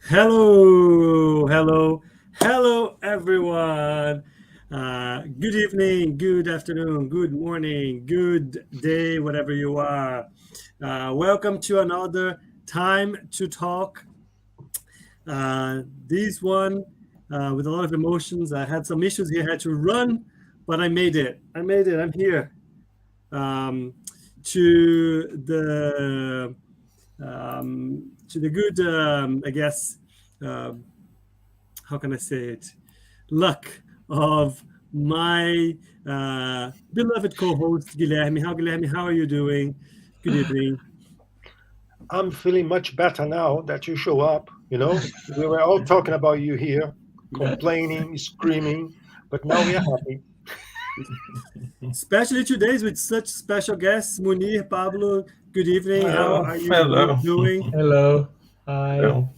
Hello, hello, hello, everyone. Good evening, good afternoon, good morning, good day, whatever you are. Welcome to another time to talk. This one with a lot of emotions. I had some issues here, had to run, but I made it. I made it. I'm here um, to the good, I guess. Uh, how can I say it? Luck of my beloved co-host Guilherme. Guilherme, how are you doing? Good evening. I'm feeling much better now that you show up. We were all talking about you here, complaining, screaming, but now we are happy. Especially today's with such special guests, Munir, Pablo. Good evening. How Oh, are you both hello. doing? Hello. Hi. Hello.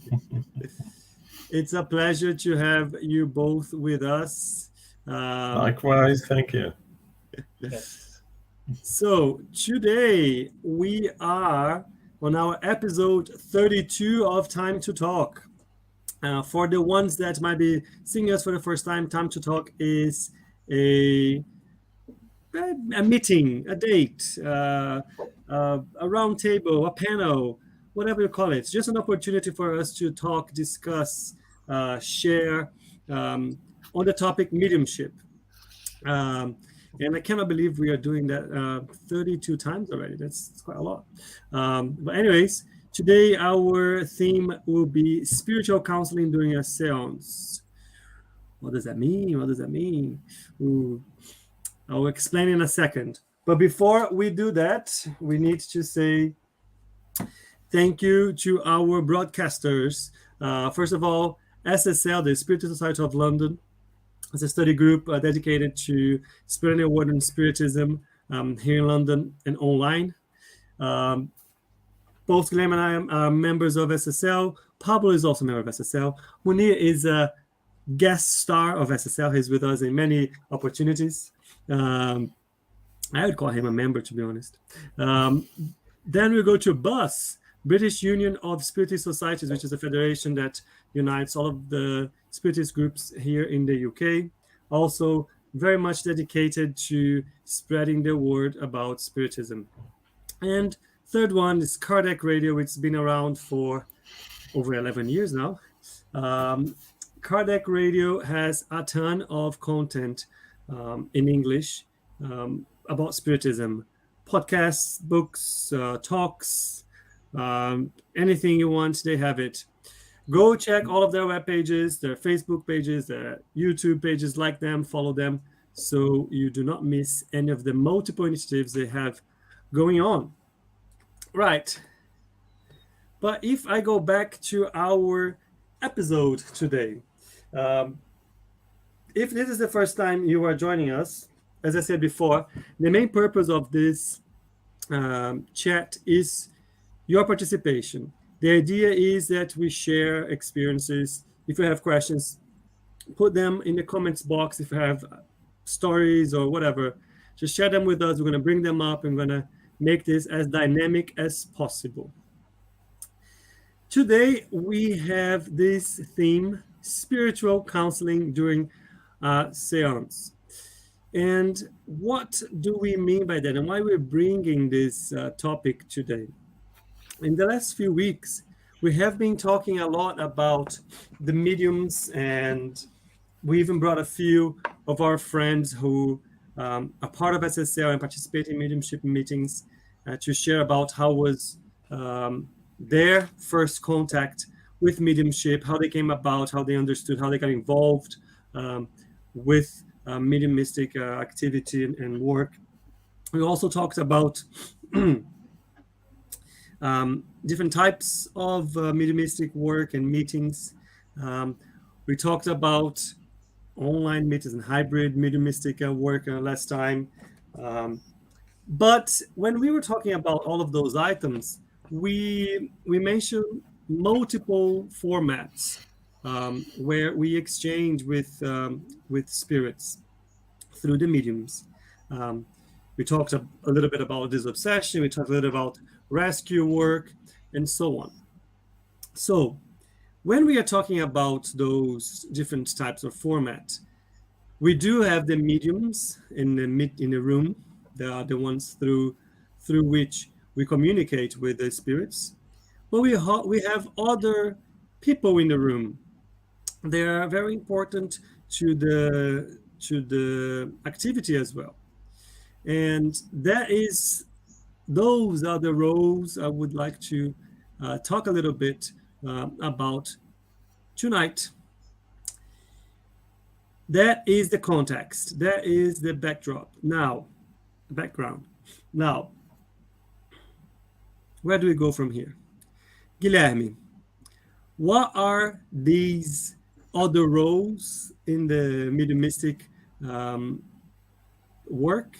It's a pleasure to have you both with us. Um, Likewise, thank you. Yes. so today we are on our episode 32 of Time to Talk. For the ones that might be seeing us for the first time, Time to Talk is a a meeting, a date, a round table, a panel, whatever you call it. It's just an opportunity for us to talk, discuss, share on the topic mediumship. Um, and I cannot believe we are doing that 32 times already. That's quite a lot. But anyways, today our theme will be spiritual counseling during a seance. What does that mean? What does that mean? Ooh, I'll explain in a second. But before we do that, we need to say thank you to our broadcasters. First of all, SSL, the Spiritist Society of London, is a study group dedicated to spiritual world and spiritism here in London and online. Um, both Guilherme and I are members of SSL. Pablo is also a member of SSL. Munir is a guest star of SSL. He's with us in many opportunities. I would call him a member, to be honest. Then we go to BUS, British Union of Spiritist Societies, which is a federation that unites all of the spiritist groups here in the UK. Also, very much dedicated to spreading the word about Spiritism. And third one is Cardiac Radio, which has been around for over 11 years now. Cardiac Radio has a ton of content in English about Spiritism, podcasts, books, talks, anything you want, they have it. Go check all of their web pages, their Facebook pages, their YouTube pages, like them, follow them, so you do not miss any of the multiple initiatives they have going on. Right. But if I go back to our episode today, if this is the first time you are joining us, as I said before, the main purpose of this chat is your participation. The idea is that we share experiences. If you have questions, put them in the comments box. If you have stories or whatever, just share them with us. We're going to bring them up and we're going to make this as dynamic as possible. Today, we have this theme, spiritual counseling during seance. And what do we mean by that and why we're bringing this topic today? In the last few weeks, we have been talking a lot about the mediums, and we even brought a few of our friends who are part of SSL and participate in mediumship meetings to share about how was their first contact with mediumship, how they came about, how they understood, how they got involved with mediumistic activity and work. We also talked about different types of mediumistic work and meetings. We talked about online meetings and hybrid mediumistic work last time. But when we were talking about all of those items, we mentioned multiple formats where we exchange with spirits through the mediums. We talked a little bit about disobsession. We talked a little about rescue work and so on. So when we are talking about those different types of format, we do have the mediums in the room. They are the ones through which we communicate with the spirits. But we have other people in the room. They are very important to the activity as well. And those are the roles I would like to talk a little bit about tonight. That is the context. That is the background. Now, where do we go from here? Guilherme, what are these other roles in the mediumistic work,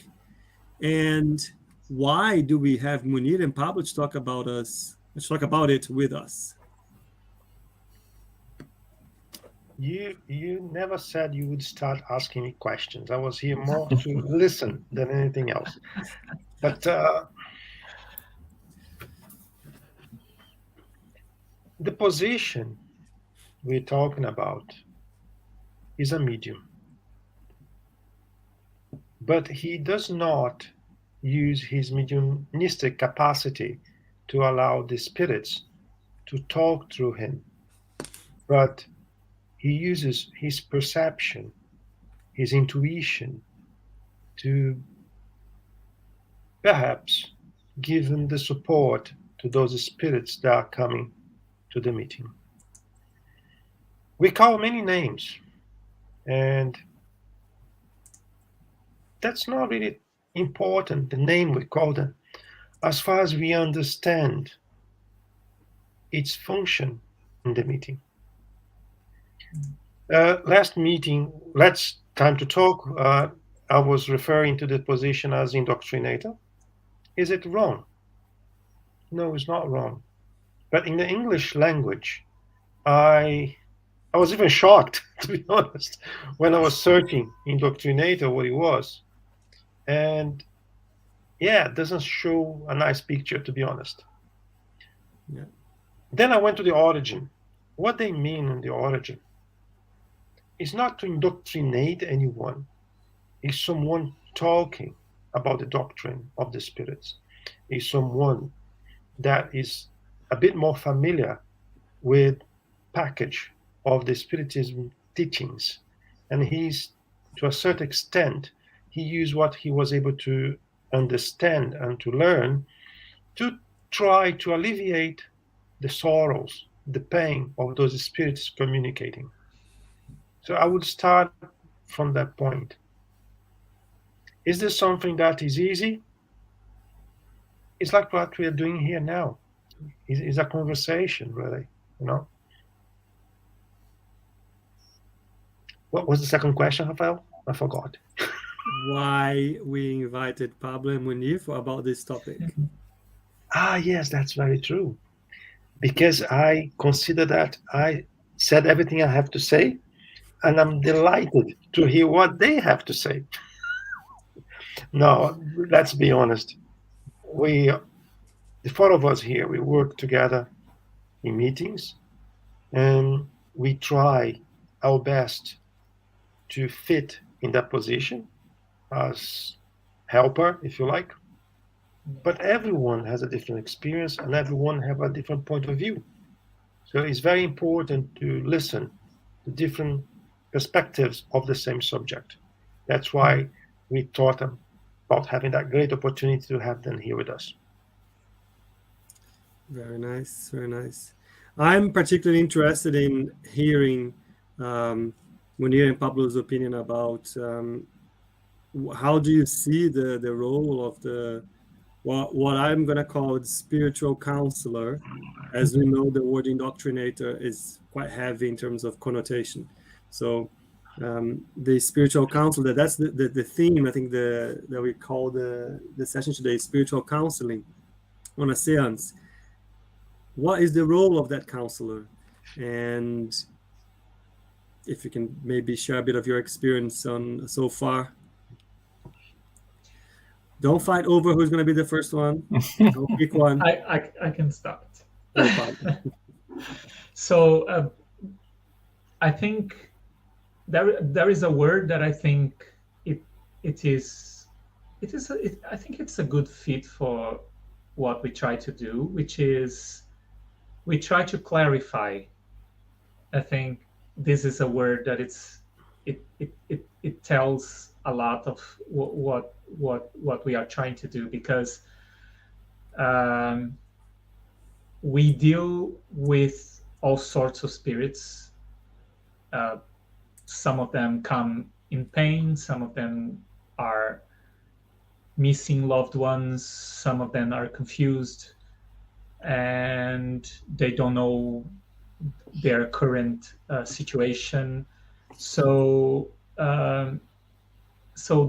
and why do we have Munir and Pablo to talk about it with us? You never said you would start asking me questions. I was here more to listen than anything else. But the position we're talking about is a medium. But he does not use his mediumistic capacity to allow the spirits to talk through him. But he uses his perception, his intuition, to perhaps give them the support to those spirits that are coming to the meeting. We call many names, and that's not really important, the name we call them, as far as we understand its function in the meeting. Last meeting, last time to talk, I was referring to the position as indoctrinator. Is it wrong? No, it's not wrong. But in the English language, I was even shocked, to be honest, when I was searching indoctrinator what it was. And yeah, it doesn't show a nice picture, to be honest. Yeah. Then I went to the origin. What they mean in the origin is not to indoctrinate anyone. It's someone talking about the doctrine of the spirits. It's someone that is a bit more familiar with package of the Spiritism teachings. And he's, to a certain extent, he used what he was able to understand and to learn to try to alleviate the sorrows, the pain of those spirits communicating. So I would start from that point. Is this something that is easy? It's like what we are doing here now. It's a conversation, really, you know. What was the second question, Rafael? I forgot. Why we invited Pablo and Munir about this topic? Yes, that's very true. Because I consider that I said everything I have to say, and I'm delighted to hear what they have to say. No, let's be honest. The four of us here, we work together in meetings, and we try our best to fit in that position as helper, if you like. But everyone has a different experience, and everyone have a different point of view. So it's very important to listen to different perspectives of the same subject. That's why we thought about having that great opportunity to have them here with us. Very nice, very nice. I'm particularly interested in hearing Munir and Pablo's opinion about how do you see the role of what I'm going to call the spiritual counselor. As we know, the word indoctrinator is quite heavy in terms of connotation. So the spiritual counselor, that's the theme, I think, that we call the session today, spiritual counseling on a seance. What is the role of that counselor? And if you can maybe share a bit of your experience on so far. Don't fight over who's going to be the first one. Don't pick one. I can start. So I think there is a word that I think I think it's a good fit for what we try to do, which is we try to clarify. I think this is a word that it tells a lot of what we are trying to do, because we deal with all sorts of spirits. Some of them come in pain, some of them are missing loved ones, some of them are confused and they don't know their current situation. So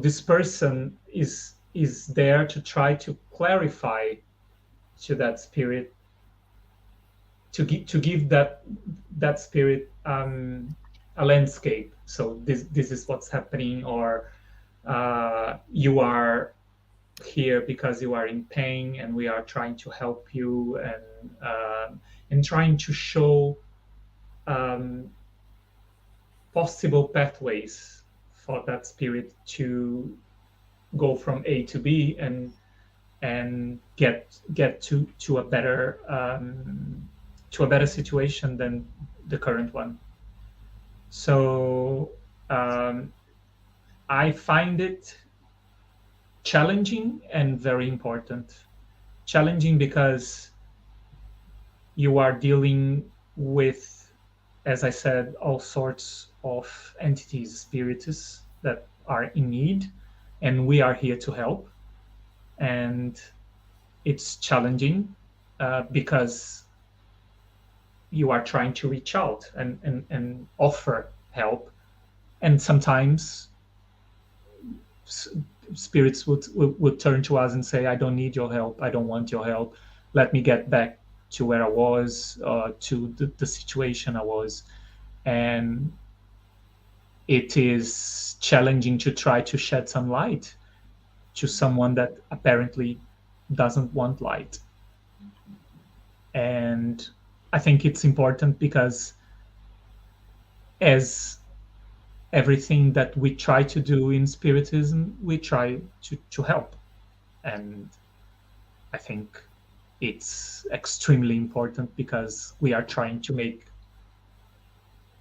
this person is there to try to clarify to that spirit, to give that spirit a landscape. So this is what's happening, or you are here because you are in pain, and we are trying to help you, and trying to show possible pathways for that spirit to go from A to B and get to a better situation than the current one. So I find it challenging and very important. Challenging because you are dealing with, as I said, all sorts of entities, spiritists that are in need, and we are here to help. And it's challenging because you are trying to reach out and offer help, and sometimes spirits would turn to us and say, I don't need your help, I don't want your help, let me get back to where I was, to the situation I was. And it is challenging to try to shed some light to someone that apparently doesn't want light. And I think it's important because, as everything that we try to do in Spiritism, we try to help. And I think it's extremely important because we are trying to make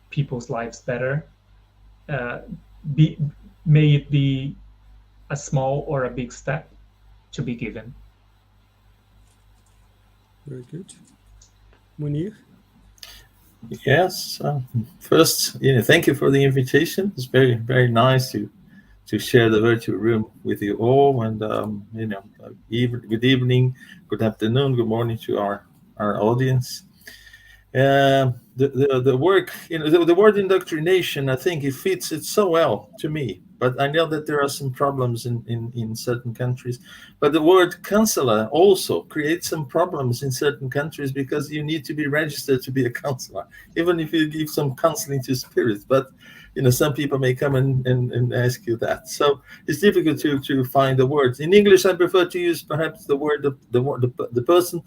people's lives better. May it be a small or a big step to be given. Very good. Munir? Yes. First, thank you for the invitation. It's very, very nice to share the virtual room with you all. And good evening, good afternoon, good morning to our audience. The work, the word indoctrination, I think it fits it so well to me. But I know that there are some problems in certain countries. But the word counselor also creates some problems in certain countries because you need to be registered to be a counselor, even if you give some counseling to spirits. But some people may come and ask you that. So it's difficult to find the words. In English, I prefer to use perhaps the word the person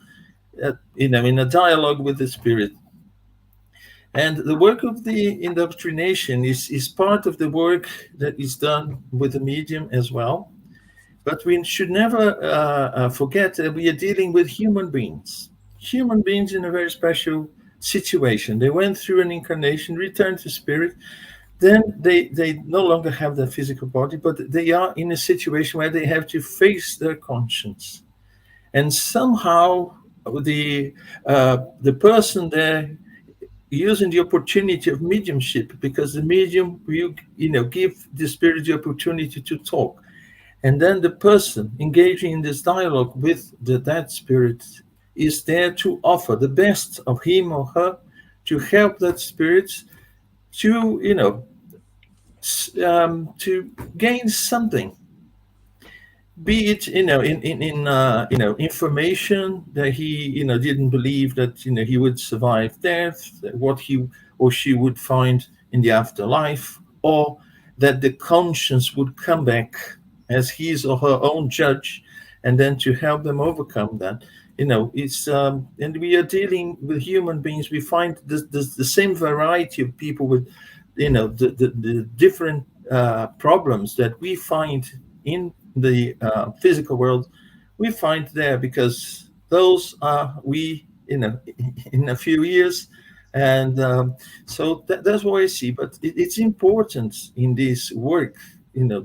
in a dialogue with the spirit. And the work of the indoctrination is part of the work that is done with the medium as well. But we should never forget that we are dealing with human beings in a very special situation. They went through an incarnation, returned to spirit. Then they no longer have their physical body, but they are in a situation where they have to face their conscience. And somehow the person there, using the opportunity of mediumship, because the medium will give the spirit the opportunity to talk, and then the person engaging in this dialogue with the dead spirit is there to offer the best of him or her to help that spirit to to gain something, be it in information that he didn't believe that he would survive death, what he or she would find in the afterlife, or that the conscience would come back as his or her own judge, and then to help them overcome that. it's and we are dealing with human beings. We find the same variety of people with, the different problems that we find in the physical world. We find there because those are we, in a few years. And so that's what I see. But it's important in this work,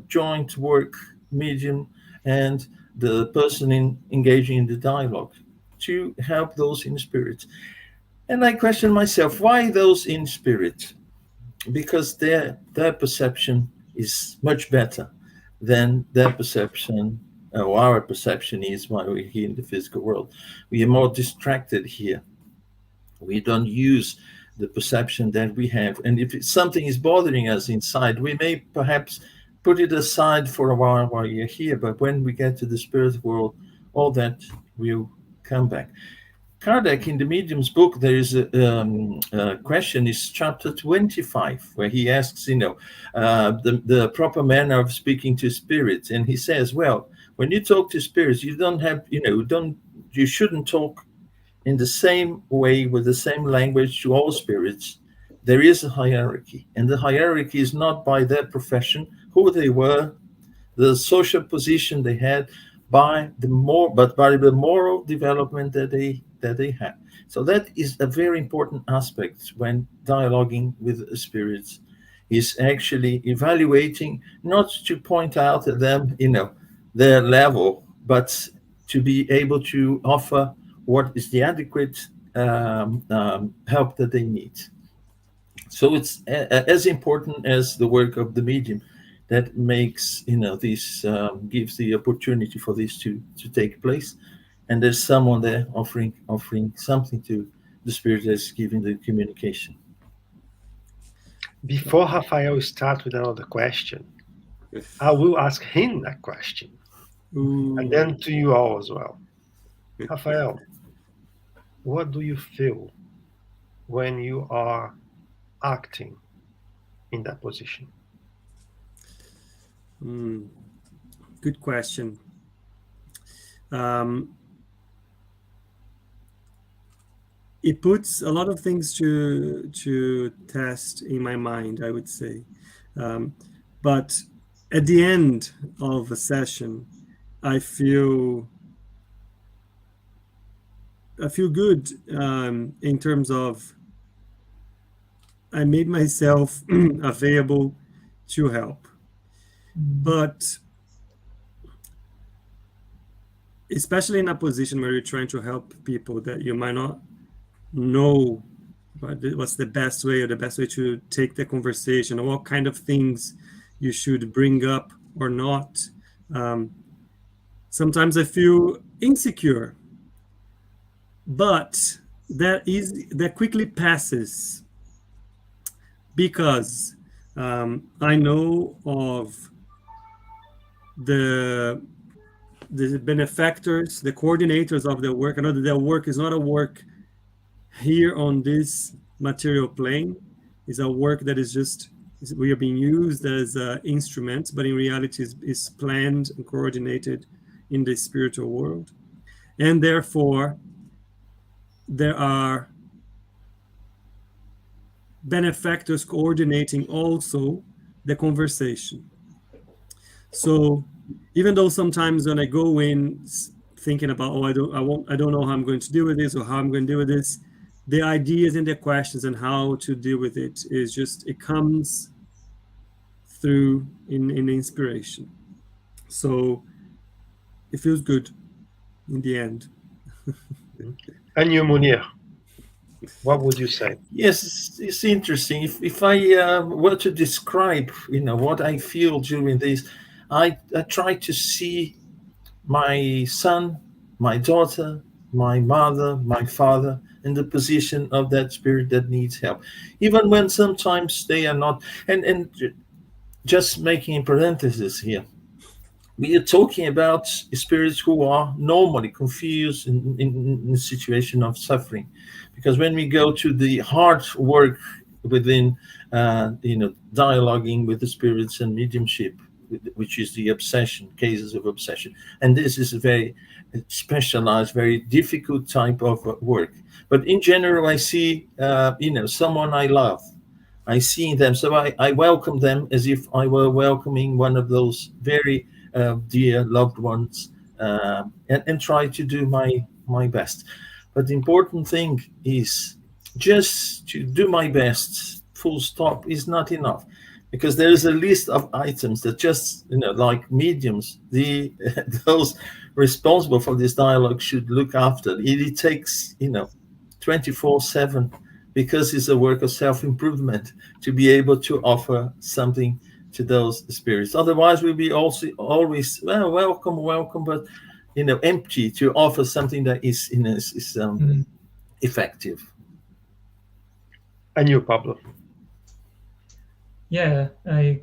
joint work, medium, and the person engaging in the dialogue, to help those in spirit. And I question myself, why those in spirit? Because their perception is much better than their perception, or our perception is, while we're here in the physical world. We are more distracted here. We don't use the perception that we have. And if something is bothering us inside, we may perhaps put it aside for a while you're here. But when we get to the spirit world, all that will come back. Kardec, in the Medium's book, there is a question, is chapter 25, where he asks, the proper manner of speaking to spirits. And he says, well, when you talk to spirits, you don't have, you shouldn't talk in the same way, with the same language, to all spirits. There is a hierarchy, and the hierarchy is not by their profession, who they were, the social position they had, but by the moral development that they had. So that is a very important aspect when dialoguing with spirits, is actually evaluating, not to point out at them, their level, but to be able to offer what is the adequate help that they need. So it's as important as the work of the medium that makes, this gives the opportunity for this to take place. And there's someone there offering something to the spirit that's giving the communication. Before Rafael starts with another question, I will ask him a question. Ooh. And then to you all as well. Rafael, what do you feel when you are acting in that position? Good question. It puts a lot of things to test in my mind, I would say. But at the end of a session, I feel good in terms of I made myself available to help. But especially in a position where you're trying to help people that you might not know what's the best way, or the best way to take the conversation, or what kind of things you should bring up or not. Sometimes I feel insecure, but that quickly passes, because I know of the benefactors, the coordinators of their work. I know that their work is not a work here on this material plane. It's a work that we are being used as instruments, but in reality is planned and coordinated in the spiritual world. And therefore, there are benefactors coordinating also the conversation. So even though sometimes when I go in thinking about, I don't know how I'm going to deal with this, or how I'm going to deal with this, the ideas and the questions and how to deal with it is just, it comes through in inspiration. So it feels good in the end. And you, Munir, what would you say? Yes, it's interesting. If I were to describe, what I feel during this, I try to see my son, my daughter, my mother, my father in the position of that spirit that needs help, even when sometimes they are not. And just making a parenthesis here, we are talking about spirits who are normally confused in a situation of suffering, because when we go to the hard work within, dialoguing with the spirits and mediumship, which is the obsession, cases of obsession. And this is a very specialized, very difficult type of work. But in general, I see, someone I love. I see them, so I welcome them as if I were welcoming one of those very dear loved ones, and try to do my best. But the important thing is just to do my best, full stop, is not enough, because there is a list of items that just, like mediums, those responsible for this dialogue should look after. It takes 24/7, because it's a work of self-improvement, to be able to offer something to those spirits. Otherwise, we'll be also always, well, welcome, but empty to offer something that is effective. And you, Pablo? Yeah, I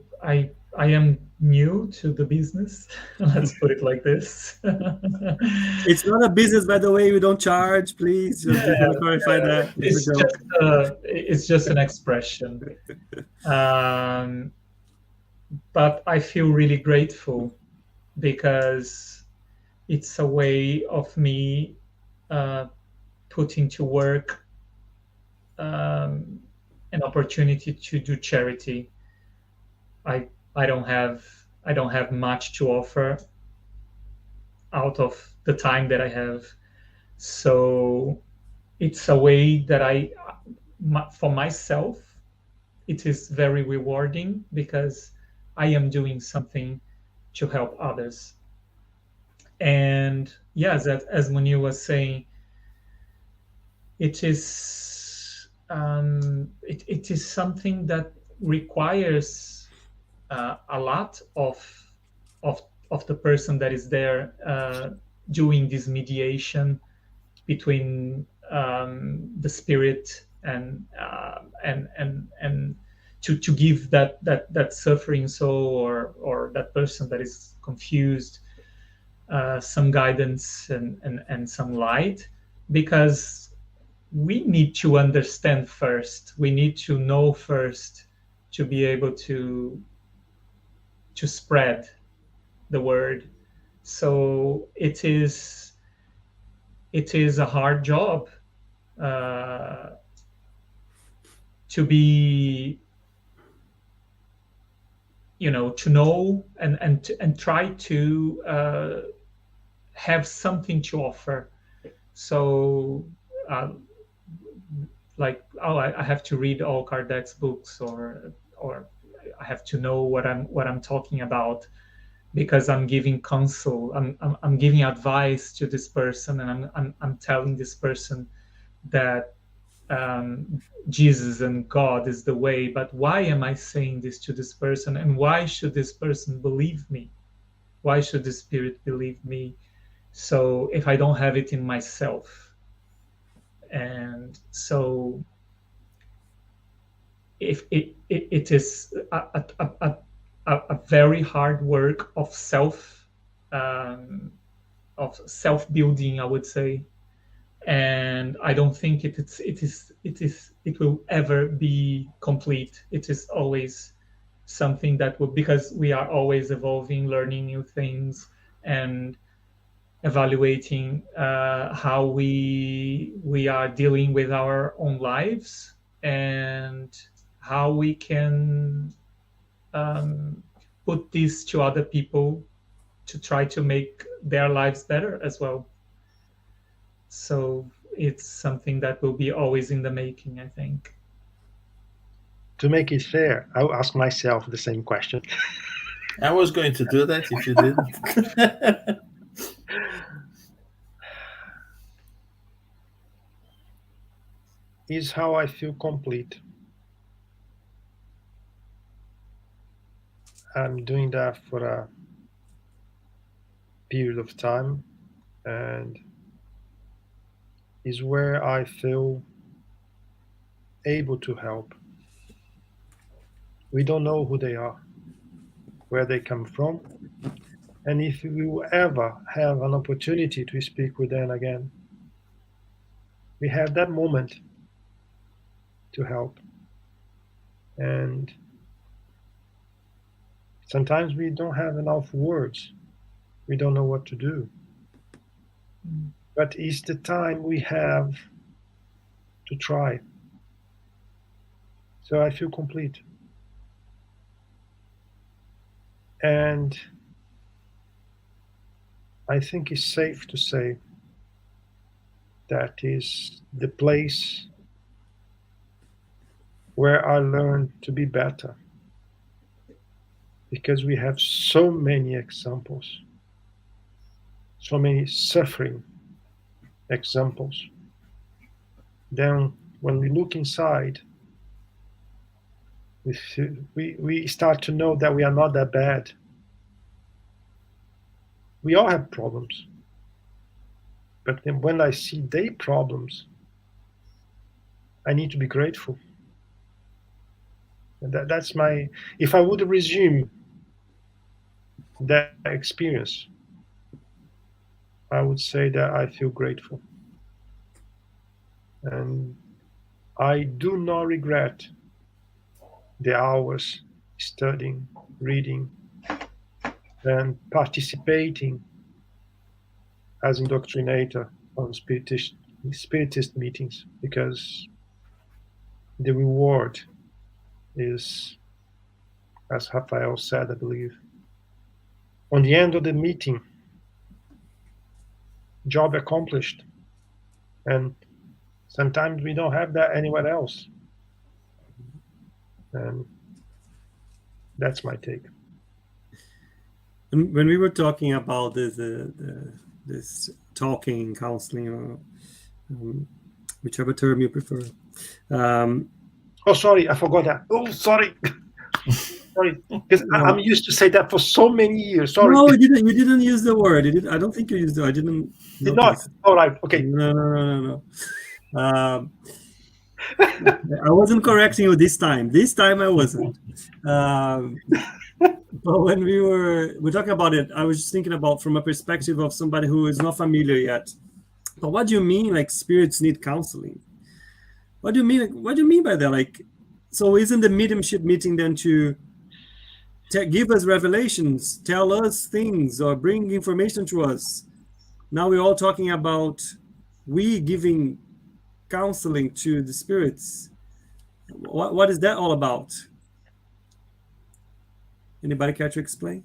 am new to the business. Let's put it like this. It's not a business, by the way. We don't charge. Please just clarify that. It's just an expression. But I feel really grateful, because it's a way of me putting to work an opportunity to do charity. I don't have much to offer out of the time that I have, so it's a way that for myself, it is very rewarding, because I am doing something to help others. And yes, as Munir was saying, it is something that requires a lot of the person that is there doing this mediation between the spirit and to give that suffering soul or that person that is confused some guidance and some light, because we need to understand first. We need to know first to be able to spread the word. So it is a hard job to be, to know and try to have something to offer. So I have to read all Kardec's books, or I have to know what I'm talking about, because I'm giving counsel, I'm giving advice to this person, and I'm telling this person that Jesus and God is the way. But why am I saying this to this person, and why should this person believe me? Why should the spirit believe me? So if I don't have it in myself, and so if it is a very hard work of self-building, I would say, and I don't think it will ever be complete. It is always something that will, because we are always evolving, learning new things, and evaluating how we are dealing with our own lives, and how we can put this to other people to try to make their lives better as well. So it's something that will be always in the making, I think. To make it fair, I'll ask myself the same question. I was going to do that if you didn't. Is how I feel complete. I'm doing that for a period of time, and is where I feel able to help. We don't know who they are, where they come from, and if we will ever have an opportunity to speak with them again. We have that moment to help, and Sometimes we don't have enough words. We don't know what to do. But it's the time we have to try. So I feel complete. And I think it's safe to say that is the place where I learned to be better. Because we have so many examples, so many suffering examples. Then when we look inside, we start to know that we are not that bad. We all have problems. But then when I see their problems, I need to be grateful. And that's my, if I would resume that experience, I would say that I feel grateful. And I do not regret the hours studying, reading, and participating as indoctrinator on Spiritist meetings, because the reward is, as Rafael said, I believe, on the end of the meeting, job accomplished. And sometimes we don't have that anywhere else. And that's my take. And when we were talking about this talking, counseling, or whichever term you prefer. Oh, sorry, I forgot that. Oh, sorry. Sorry, because I'm used to say that for so many years. Sorry. No, you didn't use the word. I don't think you used it. I didn't. Did not. All right. Okay. No. I wasn't correcting you this time. This time I wasn't. But when we're talking about it, I was just thinking about from a perspective of somebody who is not familiar yet. But what do you mean, like, spirits need counseling? What do you mean? What do you mean by that? Like, so isn't the mediumship meeting then to give us revelations, tell us things, or bring information to us? Now we're all talking about we giving counseling to the spirits. What is that all about? Anybody care to explain?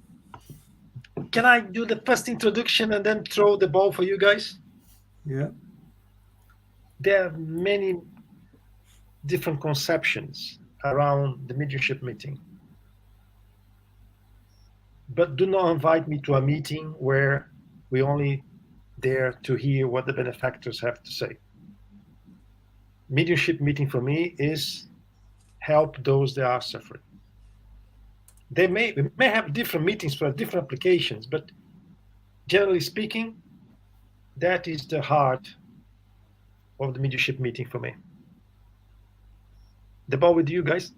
Can I do the first introduction and then throw the ball for you guys? Yeah. There are many different conceptions around the mediumship meeting. But do not invite me to a meeting where we only there to hear what the benefactors have to say. Mediumship meeting for me is help those that are suffering. We may have different meetings for different applications, but generally speaking, that is the heart of the mediumship meeting for me. The ball with you guys.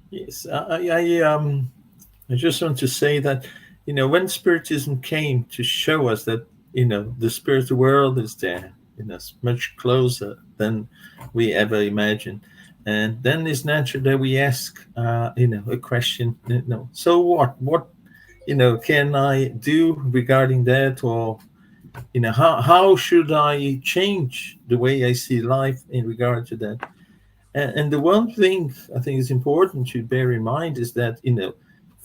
Yes, I just want to say that, when Spiritism came to show us that, the spiritual world is there, much closer than we ever imagined. And then it's natural that we ask, a question, so what? What, can I do regarding that? Or, how should I change the way I see life in regard to that? And the one thing I think is important to bear in mind is that,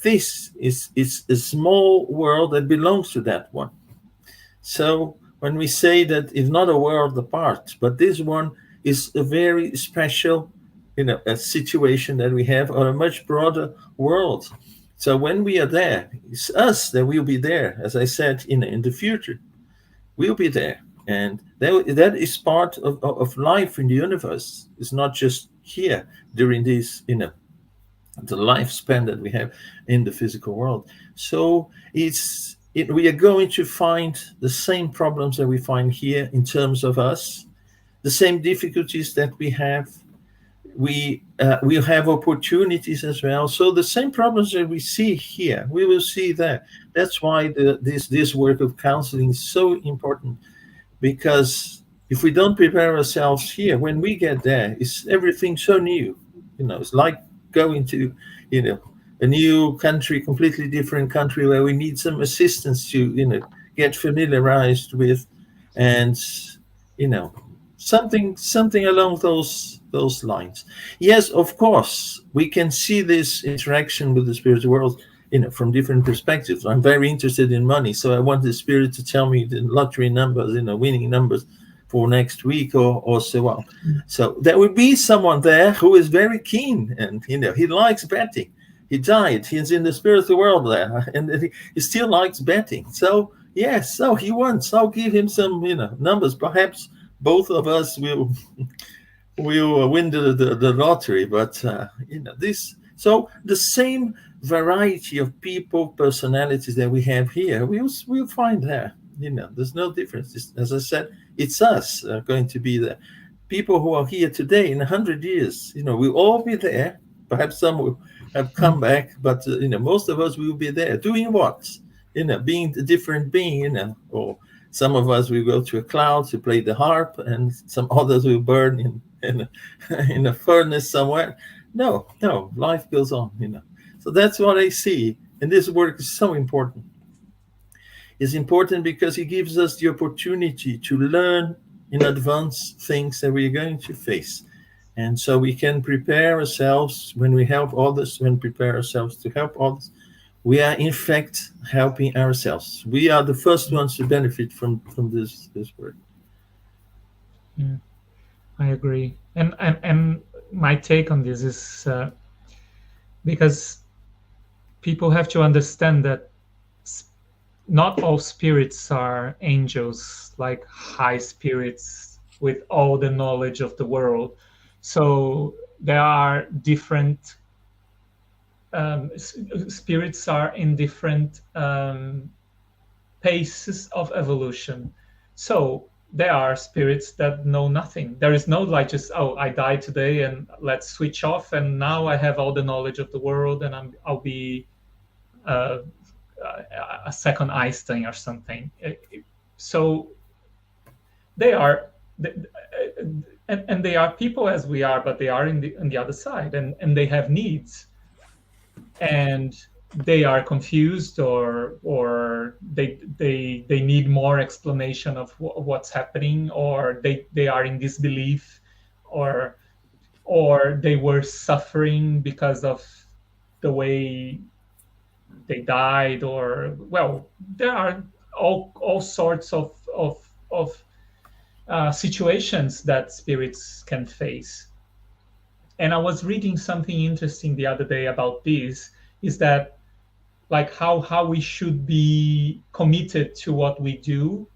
this is a small world that belongs to that one. So when we say that it's not a world apart, but this one is a very special, a situation that we have, or a much broader world. So when we are there, it's us that will be there. As I said, in the future, we'll be there. And that is part of life in the universe. It's not just here during this, the lifespan that we have in the physical world. So we are going to find the same problems that we find here in terms of us, the same difficulties that we have. We'll have opportunities as well. So the same problems that we see here, we will see there. That's why this work of counseling is so important. Because if we don't prepare ourselves here, when we get there, it's everything so new. It's like go into, a new country, completely different country, where we need some assistance to, get familiarized with, and, something along those lines. Yes, of course, we can see this interaction with the spiritual world, from different perspectives. I'm very interested in money, so I want the spirit to tell me the lottery numbers, winning numbers for next week or so on. So there will be someone there who is very keen, and he likes betting. He died. He's in the spiritual world there, and he still likes betting. So yes, so he wants. I'll give him some, numbers. Perhaps both of us will win the lottery. But this. So the same variety of people, personalities that we have here, we'll find there. There's no difference. As I said, it's us going to be there. People who are here today, in 100 years, we'll all be there. Perhaps some will have come back, but most of us will be there. Doing what? Being a different being. Or some of us will go to a cloud to play the harp, and some others will burn in a furnace somewhere. No, life goes on. So that's what I see, and this work is so important. It's important because it gives us the opportunity to learn in advance things that we're going to face. And so we can prepare ourselves when we help others, prepare ourselves to help others. We are, in fact, helping ourselves. We are the first ones to benefit from this work. Yeah, I agree. And my take on this is because people have to understand that not all spirits are angels, like high spirits with all the knowledge of the world. So there are different spirits are in different paces of evolution. So there are spirits that know nothing. There is no just, I died today and let's switch off, and now I have all the knowledge of the world, and I'll be a second Einstein or something. So they are, and they are people as we are, but they are on the other side, and they have needs, and they are confused, or they need more explanation of what's happening, or they are in disbelief, or they were suffering because of the way they died, or there are all sorts of situations that spirits can face. And I was reading something interesting the other day about this, is that like how we should be committed to what we do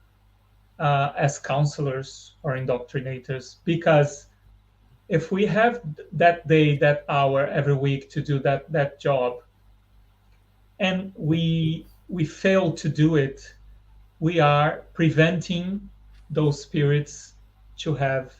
as counselors or indoctrinators, because if we have that day, that hour every week to do that job, and we fail to do it, we are preventing those spirits to have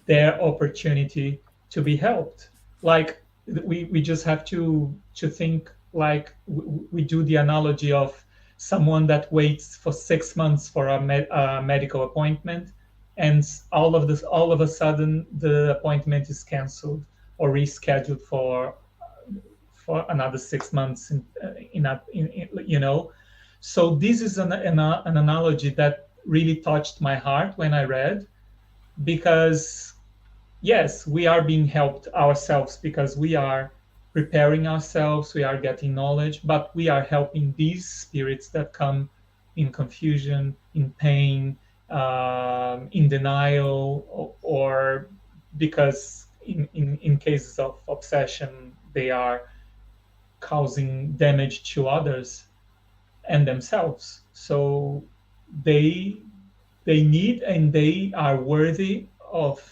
their opportunity to be helped. Like we just have to think, like we do the analogy of someone that waits for 6 months for a medical appointment, and all of a sudden the appointment is canceled or rescheduled for another 6 months. So this is an analogy that really touched my heart when I read, because yes, we are being helped ourselves because we are preparing ourselves, we are getting knowledge, but we are helping these spirits that come in confusion, in pain, in denial, or because in cases of obsession, they are causing damage to others and themselves. So they need, and they are worthy of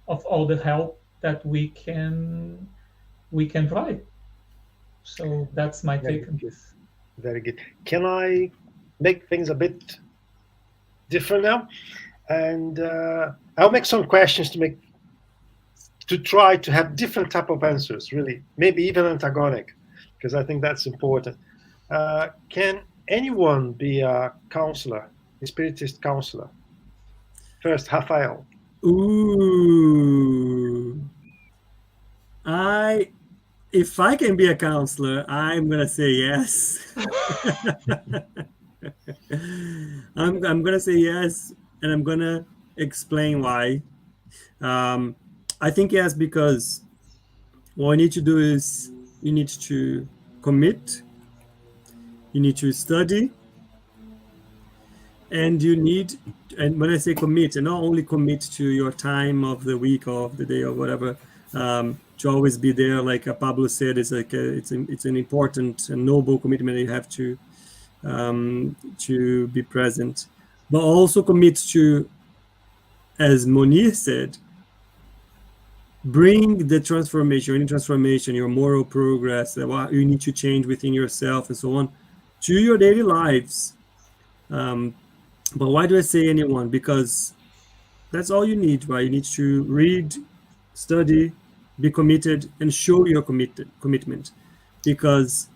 all the help that we can provide. So that's my take on this. Very good. Can I make things a bit different now? And I'll make some questions to try to have different type of answers, really, maybe even antagonic, because I think that's important. Can anyone be a counselor, a spiritist counselor? First, Rafael. Ooh. I if I can be a counselor, I'm gonna say yes. I'm gonna say yes, and I'm gonna explain why. I think yes because what you need to do is you need to commit, you need to study, and you need. And when I say commit, and not only commit to your time of the week or of the day or whatever, to always be there, like Pablo said, it's like it's an important and noble commitment that you have to be present, but also commit to, as Munir said, bring the transformation, any transformation, your moral progress, what you need to change within yourself and so on, to your daily lives. But why do I say anyone? Because that's all you need, right? You need to read, study, be committed, and show your commitment. Because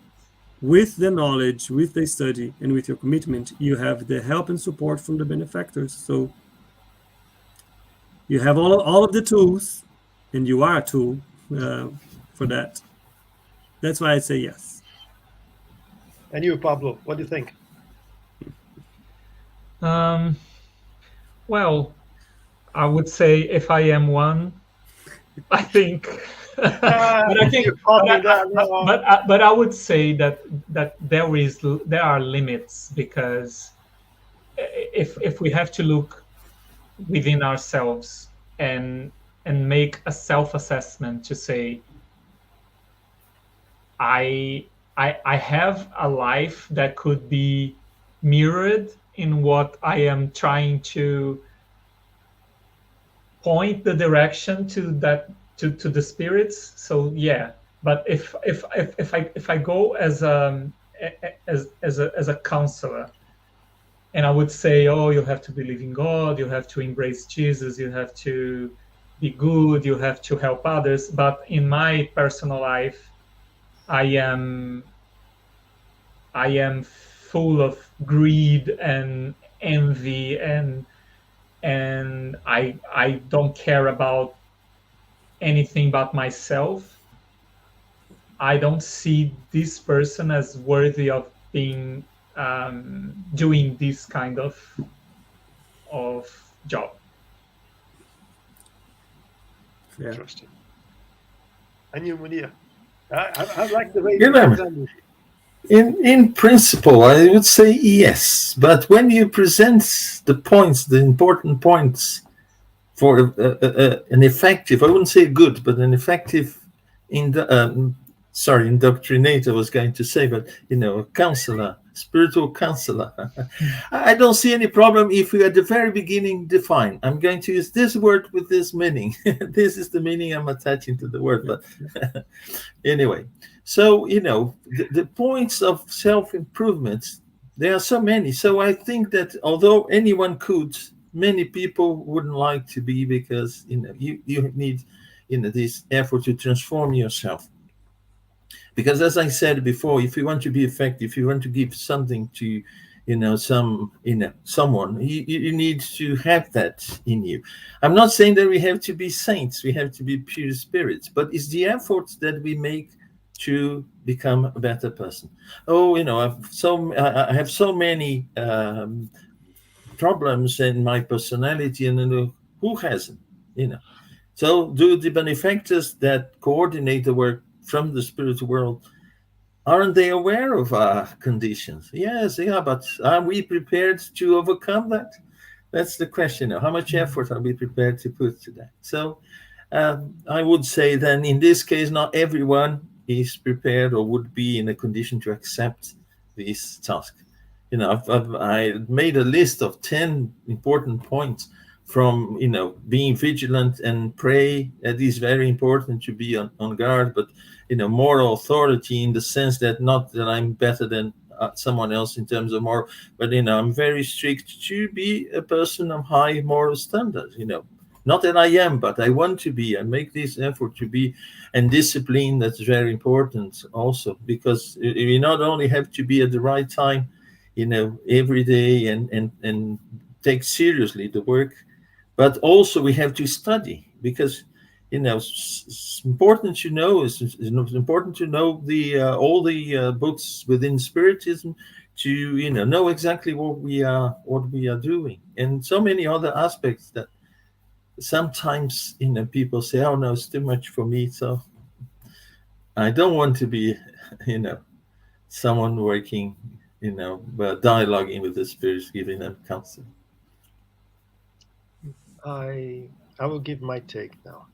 with the knowledge, with the study, and with your commitment, you have the help and support from the benefactors. So you have all of the tools, and you are a tool for that. That's why I say yes. And you, Pablo, what do you think? Well, I would say if I am one, I think. But I think, but I would say that there are limits, because if we have to look within ourselves and make a self-assessment to say, I have a life that could be mirrored in what I am trying to point the direction to the spirits. So yeah, but if I go as a counselor, and I would say, oh, you have to believe in God, you have to embrace Jesus, you have to be good, you have to help others. But in my personal life, I am full of greed and envy, and I don't care about anything but myself. I don't see this person as worthy of being doing this kind of job. Yeah. Interesting. And you, Munir? I like the way Guilherme, in principle, I would say yes. But when you present the points, the important points for an effective, I wouldn't say good, but an effective, indoctrinator, I was going to say, but counselor, spiritual counselor. I don't see any problem if we at the very beginning define, I'm going to use this word with this meaning. This is the meaning I'm attaching to the word. But anyway, so, the points of self-improvement, there are so many. So I think that although anyone could, many people wouldn't like to be, because, you need, this effort to transform yourself. Because as I said before, if you want to be effective, if you want to give something to, someone, you need to have that in you. I'm not saying that we have to be saints, we have to be pure spirits, but it's the effort that we make to become a better person. Oh, I have so many problems in my personality, and who hasn't, So do the benefactors that coordinate the work from the spiritual world, aren't they aware of our conditions? Yes, yeah, but are we prepared to overcome that? That's the question. How much effort are we prepared to put to that? So I would say then, in this case, not everyone is prepared or would be in a condition to accept this task. I made a list of 10 important points, from being vigilant and pray. That is very important, to be on guard, but moral authority, in the sense that not that I'm better than someone else in terms of moral, but I'm very strict to be a person of high moral standards. Not that I am, but I want to be. I make this effort to be. And discipline, that's very important also, because you not only have to be at the right time, every day, and take seriously the work, but also we have to study, because it's important to know. It's important to know the all the books within Spiritism to know exactly what we are doing, and so many other aspects that sometimes people say, "Oh no, it's too much for me." So I don't want to be, someone working, dialoguing with the spirits, giving them counsel. I will give my take now.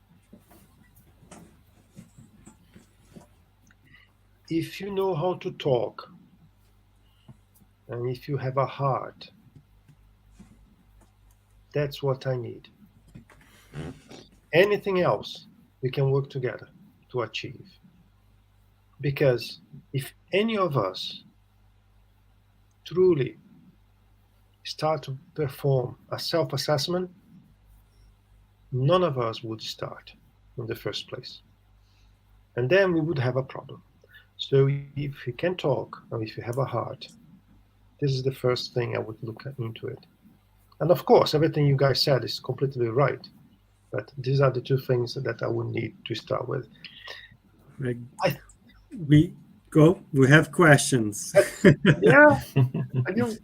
If you know how to talk, and if you have a heart, that's what I need. Anything else, we can work together to achieve. Because if any of us truly start to perform a self-assessment, none of us would start in the first place. And then we would have a problem. So if you can talk, or if you have a heart, this is the first thing I would look into it. And of course, everything you guys said is completely right. But these are the two things that I would need to start with. We have questions. Yeah, I do.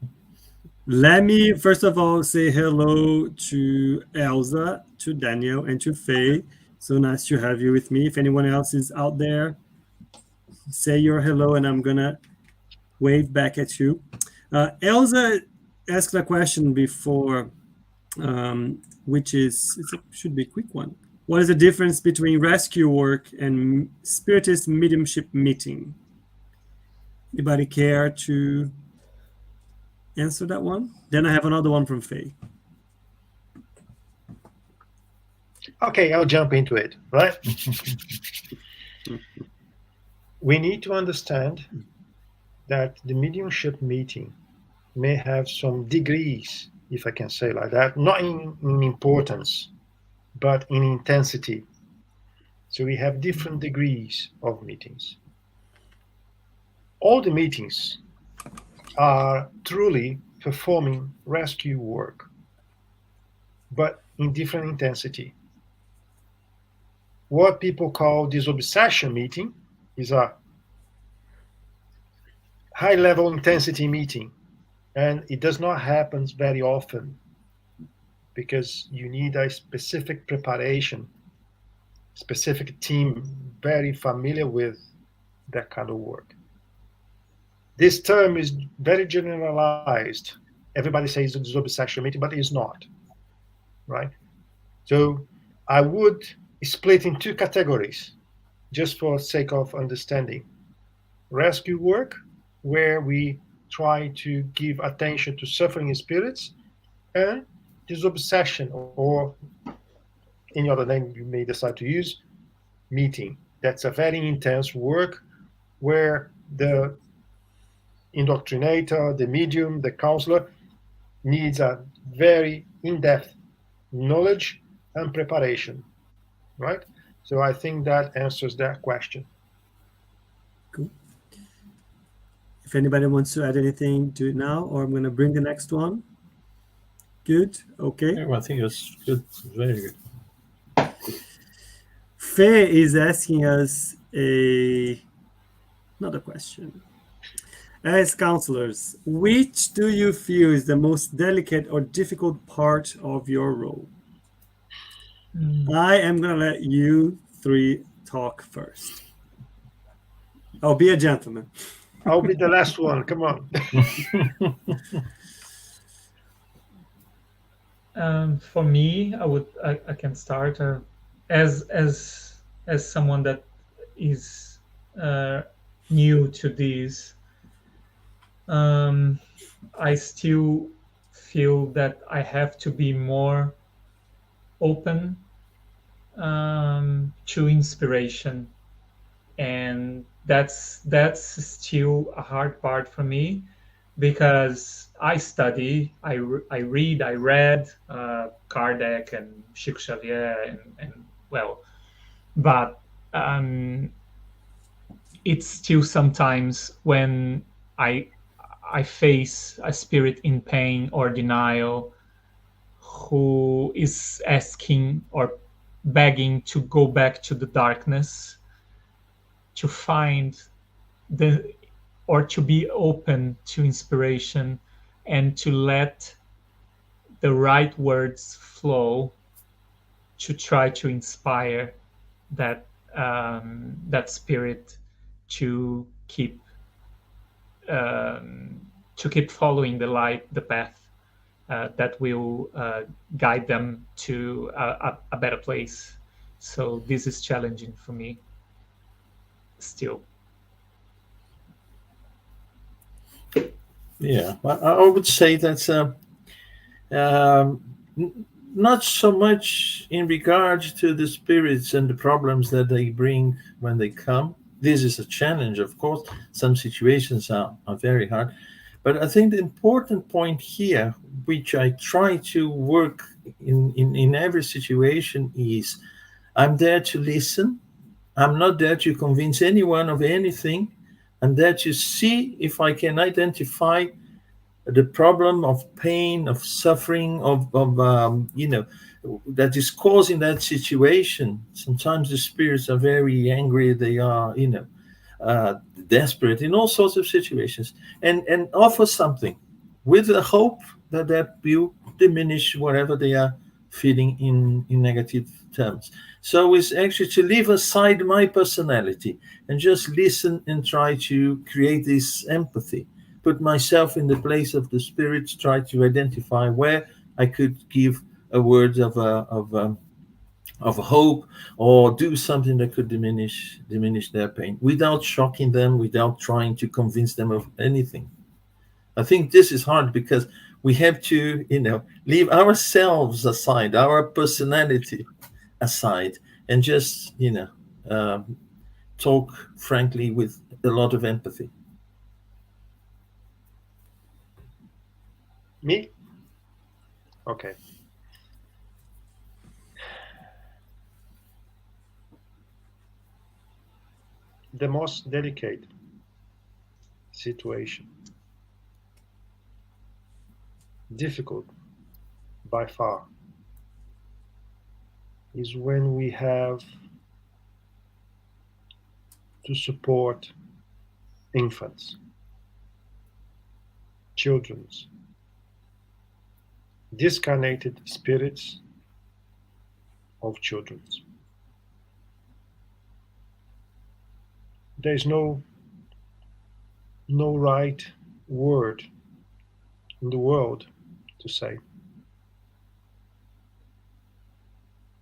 Let me first of all say hello to Elsa, to Daniel, and to Faye. So nice to have you with me. If anyone else is out there, say your hello, and I'm gonna wave back at you. Elsa asked a question before, which should be a quick one. What is the difference between rescue work and Spiritist mediumship meeting? Anybody care to answer that one? Then I have another one from Faye. Okay, I'll jump into it, right? We need to understand that the mediumship meeting may have some degrees, if I can say like that, not in importance, but in intensity. So we have different degrees of meetings. All the meetings are truly performing rescue work, but in different intensity. What people call disobsession meeting is a high-level intensity meeting, and it does not happen very often because you need a specific preparation, specific team very familiar with that kind of work. This term is very generalized. Everybody says it's a disobsession meeting, but it's not, right? So I would split in two categories, just for sake of understanding. Rescue work, where we try to give attention to suffering spirits, and disobsession, or any other name you may decide to use, meeting. That's a very intense work where the indoctrinator, the medium, the counselor needs a very in-depth knowledge and preparation, right? So I think that answers that question. Cool. If anybody wants to add anything to it now, or I'm going to bring the next one. Good. Okay. Yeah, I think it was good. Very good. Faye is asking us another question. As counselors, which do you feel is the most delicate or difficult part of your role? I am going to let you three talk first. I'll be a gentleman. I'll be the last one. Come on. For me, I can start as someone that is new to this. I still feel that I have to be more open to inspiration, and that's still a hard part for me, because I study, I read Kardec and Chico Xavier and well, but it's still sometimes when I face a spirit in pain or denial who is asking or begging to go back to the darkness, to find or to be open to inspiration, and to let the right words flow to try to inspire that spirit to keep following the light, the path that will guide them to a better place. So this is challenging for me still. Yeah, I would say that's not so much in regards to the spirits and the problems that they bring when they come. This is a challenge, of course. Some situations are very hard. But I think the important point here, which I try to work in every situation, is I'm there to listen. I'm not there to convince anyone of anything. I'm there to see if I can identify the problem of pain, of suffering, of that is causing that situation. Sometimes the spirits are very angry. They are, desperate in all sorts of situations, and offer something with the hope that will diminish whatever they are feeling in negative terms. So it's actually to leave aside my personality and just listen and try to create this empathy, put myself in the place of the spirits, try to identify where I could give a word of hope, or do something that could diminish their pain without shocking them, without trying to convince them of anything. I think this is hard because we have to, leave ourselves aside, our personality aside, and just, talk frankly with a lot of empathy. Me? Okay. The most delicate situation, difficult by far, is when we have to support infants, children's, discarnated spirits of children. There's no right word in the world to say.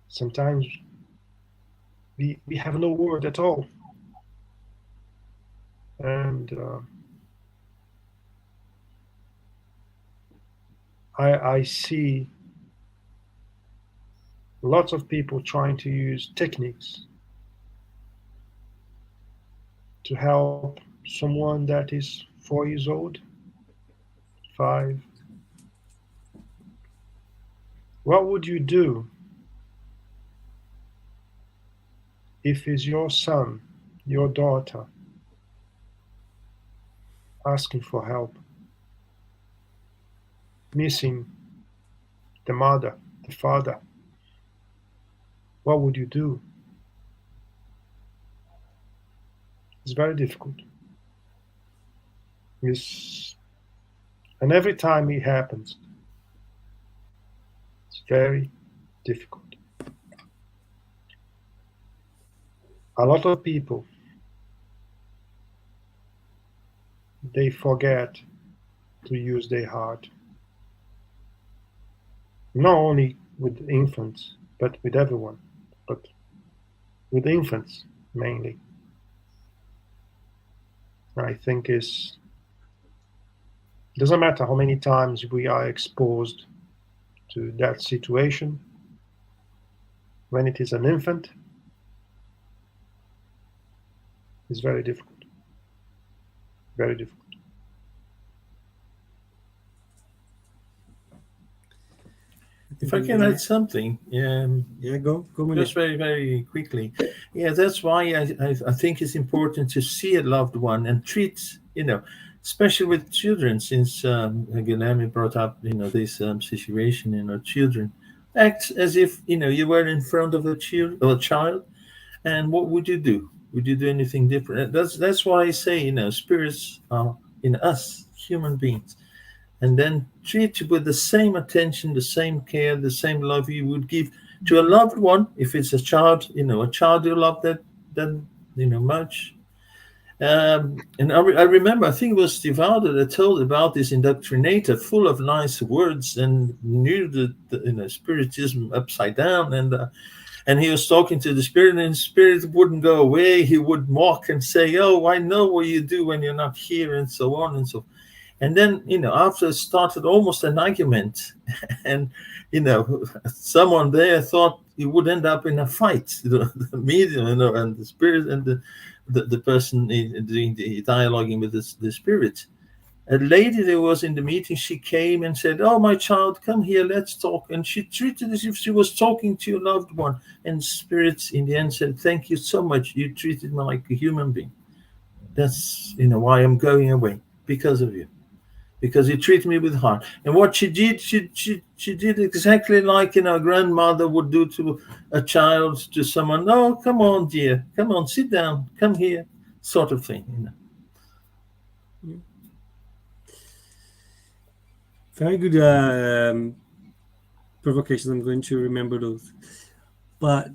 Sometimes we have no word at all. And I see lots of people trying to use techniques to help someone that is 4 years old, 5. What would you do if it's your son, your daughter, asking for help, missing the mother, the father? What would you do? It's very difficult. And every time it happens, it's very difficult. A lot of people, they forget to use their heart. Not only with infants, but with everyone, but with infants mainly. I think doesn't matter how many times we are exposed to that situation. When it is an infant, it's very difficult. Very difficult. If I can add something, go Munir. Just very, very quickly. Yeah, that's why I think it's important to see a loved one and treat, especially with children, since Guilherme brought up, this situation, children Act as if you were in front of a child, and what would you do? Would you do anything different? That's why I say, spirits are in us, human beings, and then treat you with the same attention, the same care, the same love you would give to a loved one. If it's a child, a child you love that much. And I remember, I think it was Stivaldo that told about this indoctrinator, full of nice words and knew the spiritism upside down, and he was talking to the spirit, and the spirit wouldn't go away. He would mock and say, "Oh, I know what you do when you're not here," and so on and so. And then, after it started almost an argument, and someone there thought he would end up in a fight, the medium, and the spirit, and the person doing the dialoguing with the spirit. A lady that was in the meeting, she came and said, "Oh, my child, come here, let's talk." And she treated it as if she was talking to your loved one. And spirits in the end said, "Thank you so much. You treated me like a human being. That's why I'm going away, because of you. Because you treat me with heart." And what she did, she did exactly like a grandmother would do to a child, to someone. "Oh, come on, dear, come on, sit down, come here," sort of thing. Very good provocations. I'm going to remember those. But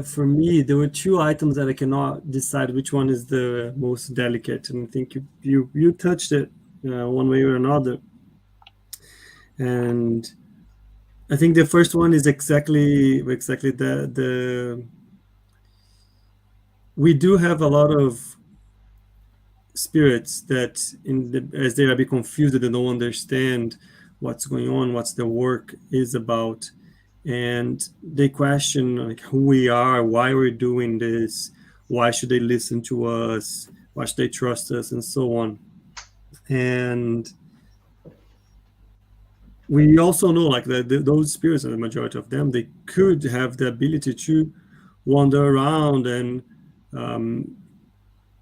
for me, there were two items that I cannot decide which one is the most delicate, and I think you touched it one way or another. And I think the first one is exactly the we do have a lot of spirits that as they are a bit confused, they don't understand what's going on, what's the work is about, and they question like who we are, why we're doing this, why should they listen to us, why should they trust us, and so on. And we also know like those spirits, and the majority of them, they could have the ability to wander around and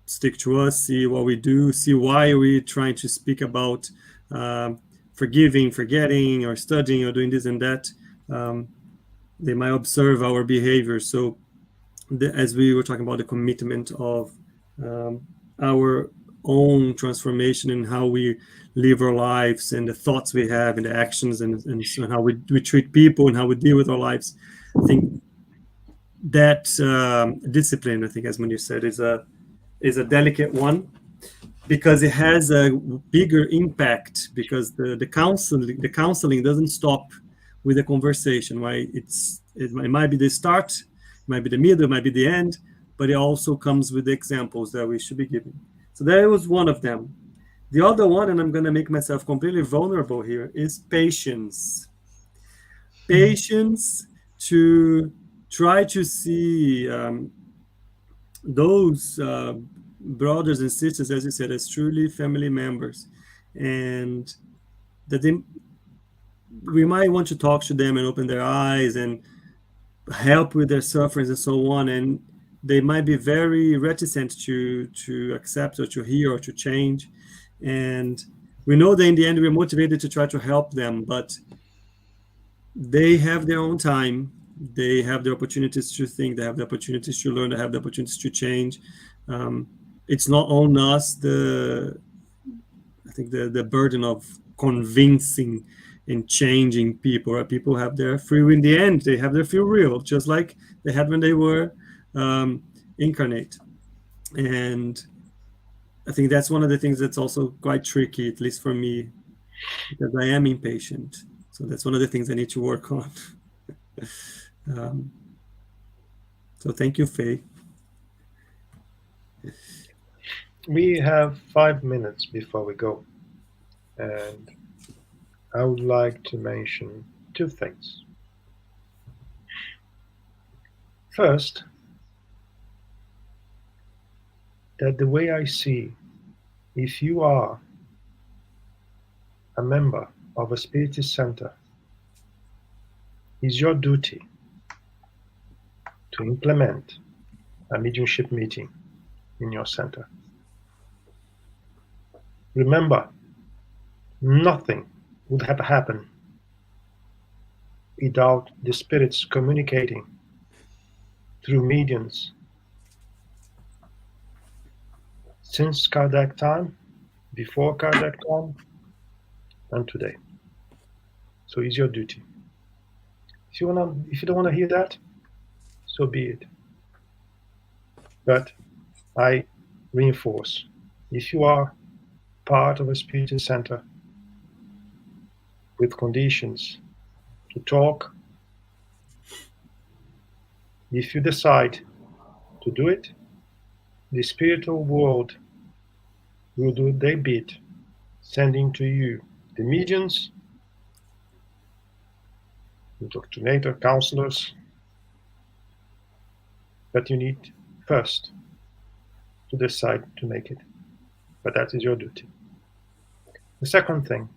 stick to us, see what we do, see why we're trying to speak about forgiving, forgetting, or studying, or doing this and that. They might observe our behavior. So as we were talking about the commitment of our own transformation and how we live our lives, and the thoughts we have, and the actions, and how we treat people, and how we deal with our lives, I think that discipline, I think, as Munir said, is a delicate one, because it has a bigger impact, because the counseling doesn't stop with the conversation, right? It might be the start, it might be the middle, it might be the end, but it also comes with the examples that we should be giving. So that was one of them. The other one, and I'm going to make myself completely vulnerable here, is patience. Patience to try to see those brothers and sisters, as you said, as truly family members, and that we might want to talk to them and open their eyes and help with their sufferings and so on, and they might be very reticent to accept or to hear or to change. And we know that in the end we're motivated to try to help them, but they have their own time, they have the opportunities to think, they have the opportunities to learn, they have the opportunities to change. It's not on us the burden of convincing and changing people, right? People have their free will. In the end, they have their free will, just like they had when they were incarnate. And I think that's one of the things that's also quite tricky, at least for me, because I am impatient. So that's one of the things I need to work on. So thank you, Faye. We have 5 minutes before we go, and I would like to mention 2 things. First, that the way I see, if you are a member of a Spiritist center, it's your duty to implement a mediumship meeting in your center. Remember, nothing would have happened without the spirits communicating through mediums since Kardec time, before Kardec time, and today. So it's your duty. If you don't want to hear that, so be it. But I reinforce, if you are part of a Spiritist center with conditions to talk, if you decide to do it, the spiritual world will do their bit, sending to you the mediums, indoctrinator, counselors, but you need first to decide to make it. But that is your duty. The second thing,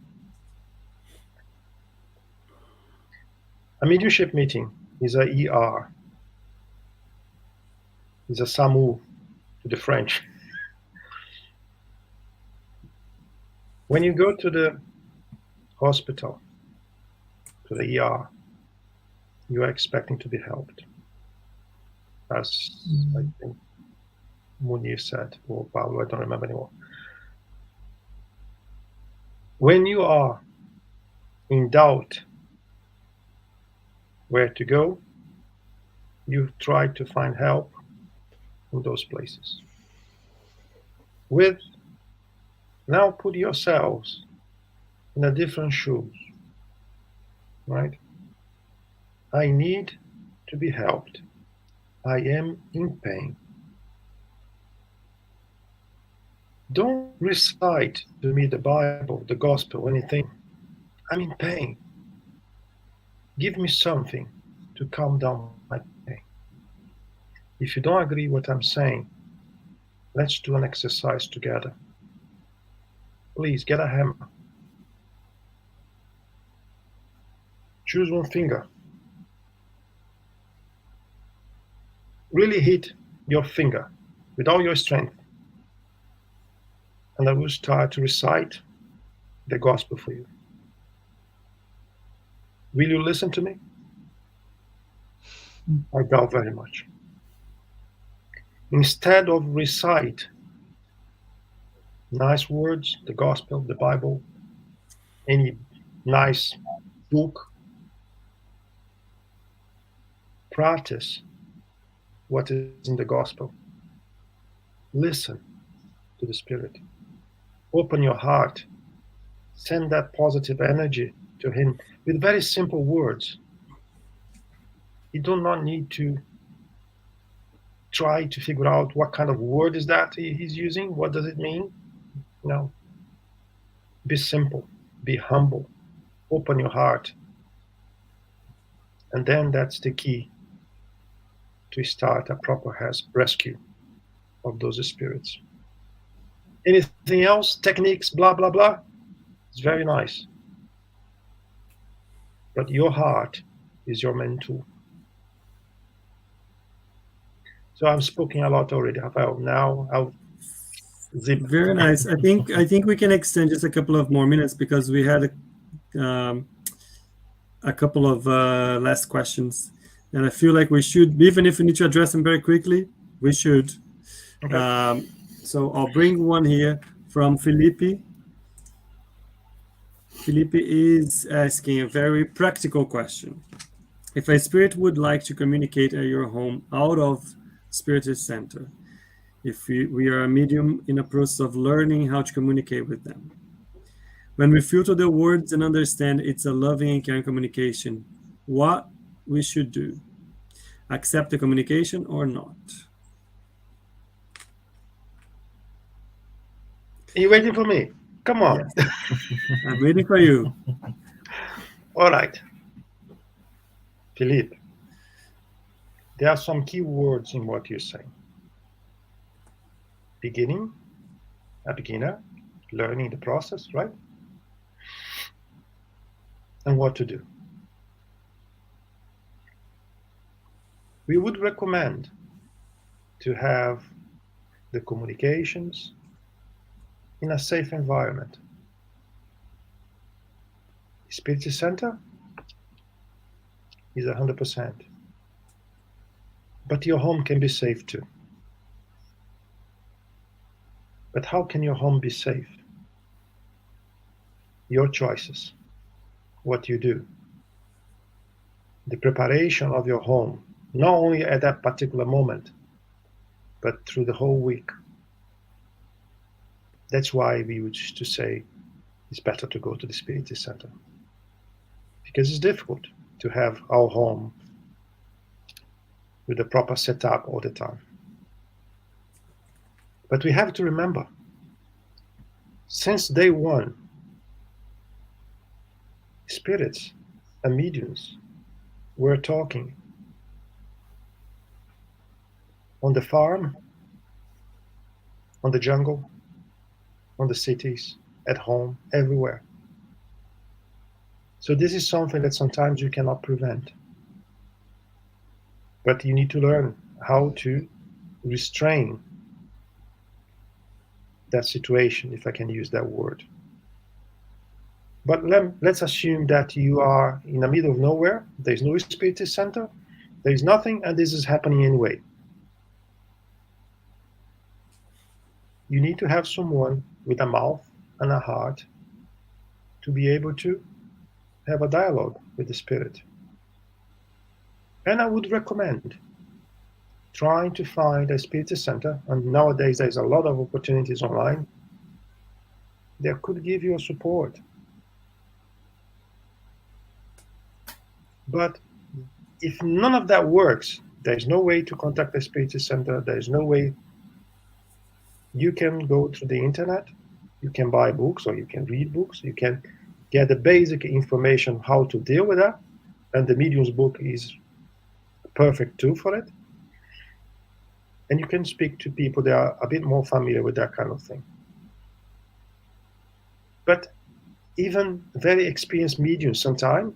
a mediumship meeting is a ER, is a SAMU to the French. When you go to the hospital, to the ER, you are expecting to be helped. As I think Munir said, or Pablo, I don't remember anymore. When you are in doubt where to go, you try to find help in those places. Now put yourselves in a different shoes, right? I need to be helped. I am in pain. Don't recite to me the Bible, the gospel, anything. I'm in pain. Give me something to calm down my pain. If you don't agree with what I'm saying, let's do an exercise together. Please get a hammer. Choose one finger. Really hit your finger with all your strength. And I will start to recite the gospel for you. Will you listen to me? I doubt very much. Instead of recite nice words, the gospel, the Bible, any nice book, practice what is in the gospel. Listen to the Spirit. Open your heart. Send that positive energy to Him with very simple words. You do not need to try to figure out what kind of word is that He's using. What does it mean? No. Be simple. Be humble. Open your heart. And then that's the key to start a proper rescue of those spirits. Anything else? Techniques, blah, blah, blah. It's very nice. But your heart is your main tool. So I've spoken a lot already, Rafael. Now I'll zip. Very nice. I think we can extend just a couple of more minutes because we had a couple of last questions. And I feel like we should, even if we need to address them very quickly, we should. Okay. So I'll bring one here from Felipe. Felipe is asking a very practical question. If a spirit would like to communicate at your home out of Spiritist Center, if we are a medium in a process of learning how to communicate with them, when we filter the words and understand it's a loving and caring communication, what we should do? Accept the communication or not? Are you waiting for me? Come on. Yes. I'm waiting for you. All right. Philippe, there are some key words in what you're saying. Beginning, a beginner, learning the process, right? And what to do. We would recommend to have the communications in a safe environment. Spiritist Center, is 100%. But your home can be safe too. But how can your home be safe? Your choices, what you do, the preparation of your home, not only at that particular moment, but through the whole week. That's why we used to say it's better to go to the Spiritist Center. Because it's difficult to have our home with a proper setup all the time. But we have to remember, since day one, spirits and mediums were talking on the farm, on the jungle, on the cities, at home, everywhere. So this is something that sometimes you cannot prevent. But you need to learn how to restrain that situation, if I can use that word. But let's assume that you are in the middle of nowhere, there's no Spiritist Center, there's nothing, and this is happening anyway. You need to have someone with a mouth and a heart to be able to have a dialogue with the Spirit. And I would recommend trying to find a Spiritist Center, and nowadays there's a lot of opportunities online that could give you a support. But if none of that works, there's no way to contact the Spiritist Center, there's no way. You can go to the internet, you can buy books or you can read books, you can get the basic information how to deal with that, and the Medium's book is a perfect tool for it. And you can speak to people that are a bit more familiar with that kind of thing. But even very experienced mediums sometimes,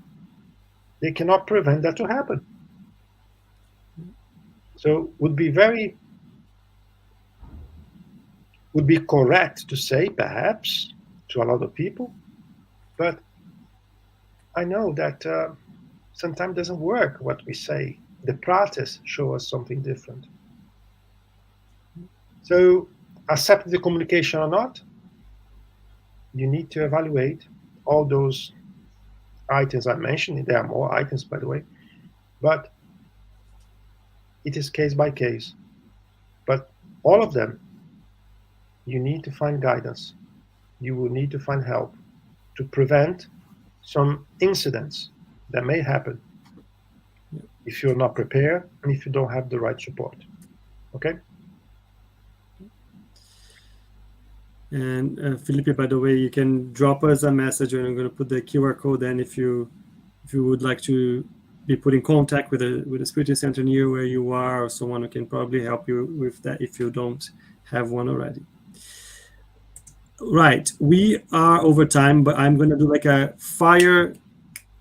they cannot prevent that to happen. So would be correct to say, perhaps, to a lot of people, but I know that sometimes doesn't work what we say. The practice shows us something different. So, accept the communication or not, you need to evaluate all those items I mentioned. There are more items, by the way, but it is case by case. But all of them, you need to find guidance. You will need to find help to prevent some incidents that may happen if you're not prepared and if you don't have the right support. Okay? And Felipe, by the way, you can drop us a message, and I'm going to put the QR code in if you would like to be put in contact with a Spiritist Center near where you are, or someone who can probably help you with that if you don't have one already. Right, we are over time, but I'm going to do like a fire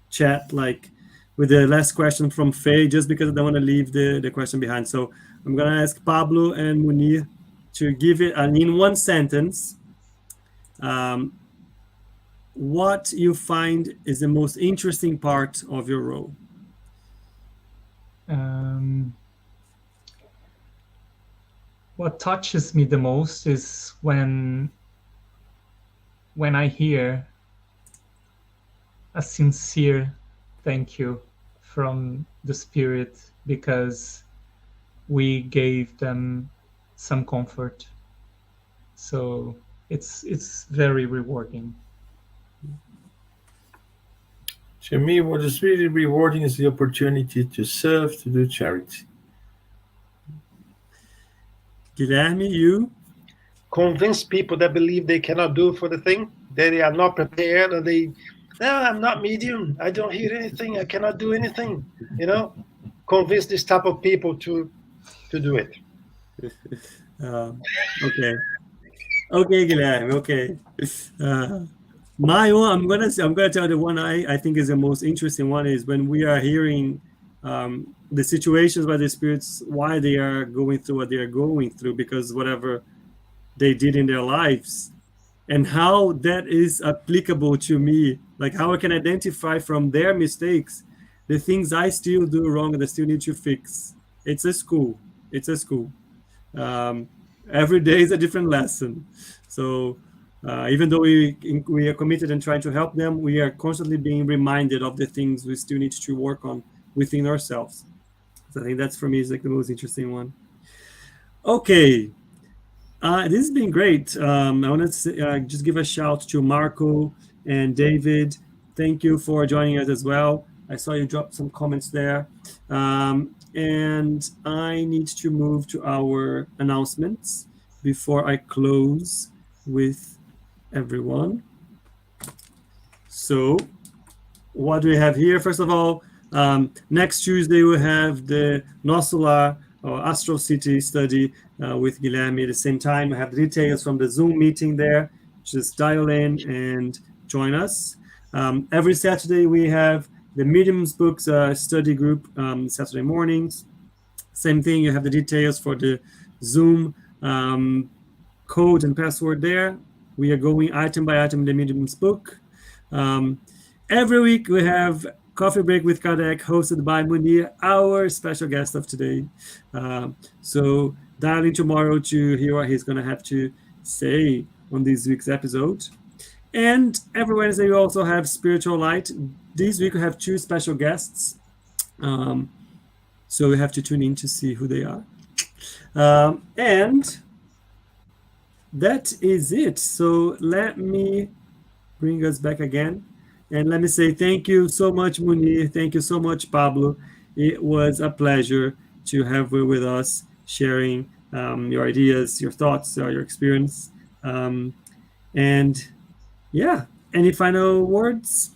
chat, like with the last question from Faye, just because I don't want to leave the question behind. So I'm going to ask Pablo and Munir to give it in one sentence. What you find is the most interesting part of your role? What touches me the most is when I hear a sincere thank you from the Spirit, because we gave them some comfort. So it's very rewarding. To me, what is really rewarding is the opportunity to serve, to do charity. Guilherme, you? Convince people that believe they cannot do for the thing, they are not prepared, and no, I'm not medium, I don't hear anything, I cannot do anything. Convince this type of people to do it. Okay, Guilherme. Okay. My own, I'm gonna tell the one I think is the most interesting one is when we are hearing the situations by the spirits, why they are going through what they are going through, because whatever they did in their lives, and how that is applicable to me, like how I can identify from their mistakes the things I still do wrong and I still need to fix. It's a school. It's a school. Every day is a different lesson. So even though we are committed and trying to help them, we are constantly being reminded of the things we still need to work on within ourselves. So I think that's, for me, is like the most interesting one. Okay. This has been great. I want to just give a shout to Marco and David. Thank you for joining us as well. I saw you drop some comments there. And I need to move to our announcements before I close with everyone. So what do we have here? First of all, next Tuesday we have the Nosso Lar, or Astral City study with Guilherme at the same time. We have the details from the Zoom meeting there. Just dial in and join us. Every Saturday we have the Mediums Books study group, Saturday mornings. Same thing, you have the details for the Zoom code and password there. We are going item by item in the Mediums book. Every week we have Coffee Break with Kardec, hosted by Munir, our special guest of today. So dial in tomorrow to hear what he's going to have to say on this week's episode. And every Wednesday we also have Spiritual Light. This week we have 2 special guests. So we have to tune in to see who they are. And that is it. So let me bring us back again. And let me say thank you so much, Munir. Thank you so much, Pablo. It was a pleasure to have you with us, sharing your ideas, your thoughts, your experience. And yeah, any final words?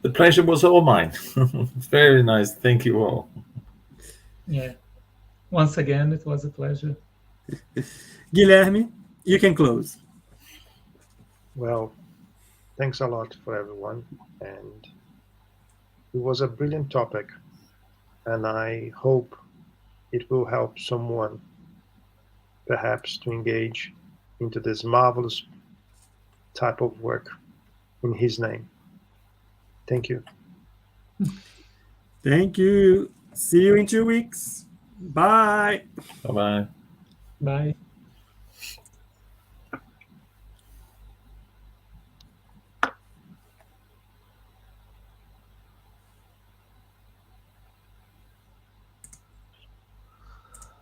The pleasure was all mine. Very nice. Thank you all. Yeah. Once again, it was a pleasure. Guilherme, you can close. Well, thanks a lot for everyone. And it was a brilliant topic. And I hope it will help someone perhaps to engage into this marvelous type of work in his name. Thank you. Thank you. See you in 2 weeks. Bye. Bye-bye. Bye.